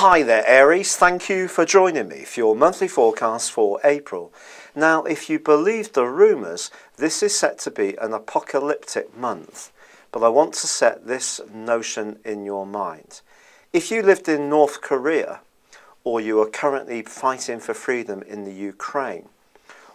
Hi there Aries, thank you for joining me for your monthly forecast for April. Now if you believe the rumours, this is set to be an apocalyptic month, but I want to set this notion in your mind. If you lived in North Korea, or you are currently fighting for freedom in the Ukraine,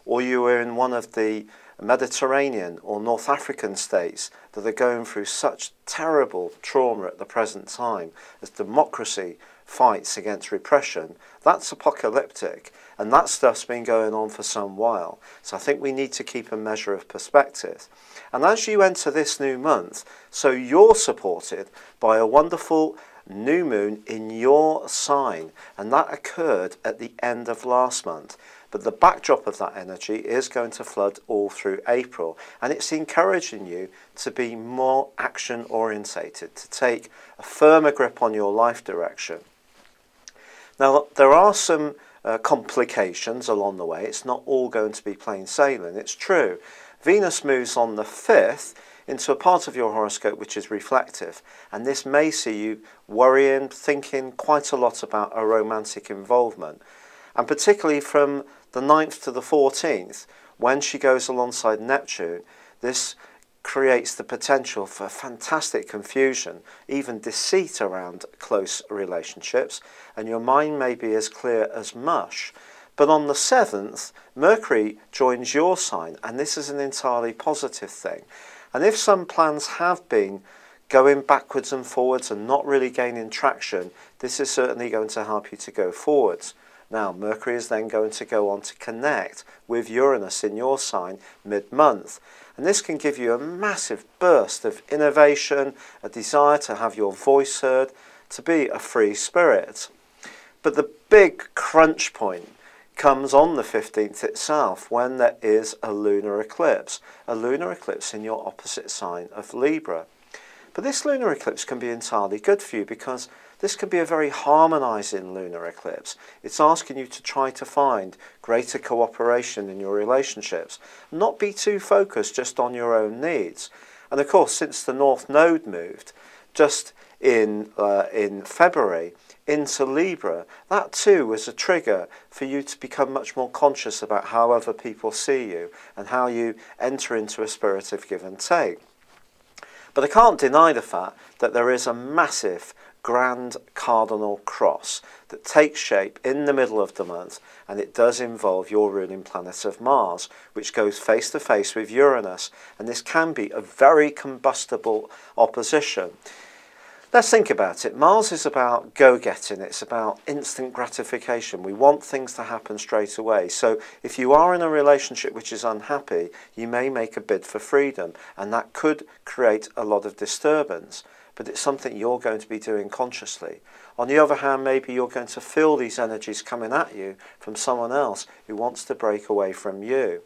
or you are in one of the Mediterranean or North African states that are going through such terrible trauma at the present time as democracy fights against repression, that's apocalyptic, and that stuff's been going on for some while. So I think we need to keep a measure of perspective. And as you enter this new month, so you're supported by a wonderful new moon in your sign, and that occurred at the end of last month. But the backdrop of that energy is going to flood all through April, and it's encouraging you to be more action orientated, to take a firmer grip on your life direction. Now there are some complications along the way. It's not all going to be plain sailing, it's true. Venus moves on the 5th into a part of your horoscope which is reflective, and this may see you worrying, thinking quite a lot about a romantic involvement, and particularly from the 9th to the 14th, when she goes alongside Neptune, this creates the potential for fantastic confusion, even deceit around close relationships, and your mind may be as clear as mush. But on the 7th, Mercury joins your sign, and this is an entirely positive thing. And if some plans have been going backwards and forwards and not really gaining traction, this is certainly going to help you to go forwards. Now, Mercury is then going to go on to connect with Uranus in your sign mid-month. And this can give you a massive burst of innovation, a desire to have your voice heard, to be a free spirit. But the big crunch point comes on the 15th itself, when there is a lunar eclipse in your opposite sign of Libra. But this lunar eclipse can be entirely good for you, because this can be a very harmonizing lunar eclipse. It's asking you to try to find greater cooperation in your relationships, not be too focused just on your own needs. And of course, since the North Node moved just in February into Libra, that too was a trigger for you to become much more conscious about how other people see you and how you enter into a spirit of give and take. But I can't deny the fact that there is a massive grand cardinal cross that takes shape in the middle of the month, and it does involve your ruling planet of Mars, which goes face to face with Uranus, and this can be a very combustible opposition. Let's think about it. Mars is about go-getting, it's about instant gratification. We want things to happen straight away. So if you are in a relationship which is unhappy, you may make a bid for freedom, and that could create a lot of disturbance. But it's something you're going to be doing consciously. On the other hand, maybe you're going to feel these energies coming at you from someone else who wants to break away from you.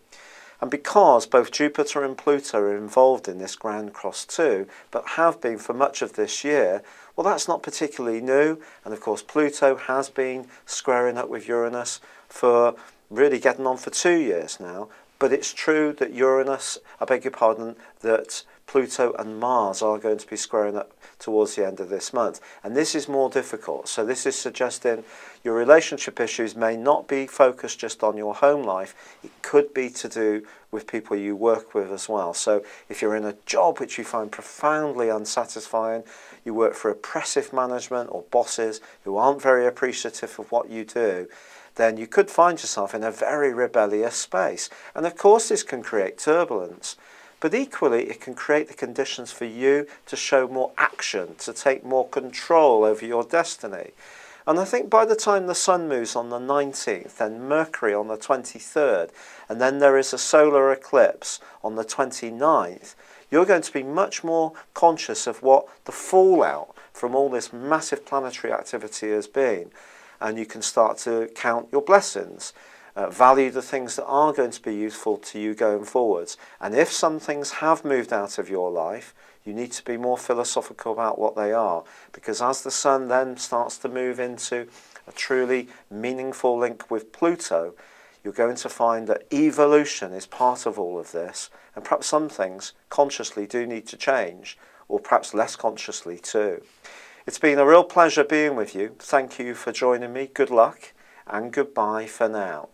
And because both Jupiter and Pluto are involved in this grand cross too, but have been for much of this year, well, that's not particularly new. And of course, Pluto has been squaring up with Uranus for really getting on for 2 years now. But it's true that that Pluto and Mars are going to be squaring up towards the end of this month. And this is more difficult. So this is suggesting your relationship issues may not be focused just on your home life. It could be to do with people you work with as well. So if you're in a job which you find profoundly unsatisfying, you work for oppressive management or bosses who aren't very appreciative of what you do, then you could find yourself in a very rebellious space. And of course this can create turbulence. But equally, it can create the conditions for you to show more action, to take more control over your destiny. And I think by the time the Sun moves on the 19th, then Mercury on the 23rd, and then there is a solar eclipse on the 29th, you're going to be much more conscious of what the fallout from all this massive planetary activity has been. And you can start to count your blessings. Value the things that are going to be useful to you going forwards. And if some things have moved out of your life, you need to be more philosophical about what they are. Because as the Sun then starts to move into a truly meaningful link with Pluto, you're going to find that evolution is part of all of this. And perhaps some things consciously do need to change, or perhaps less consciously too. It's been a real pleasure being with you. Thank you for joining me. Good luck and goodbye for now.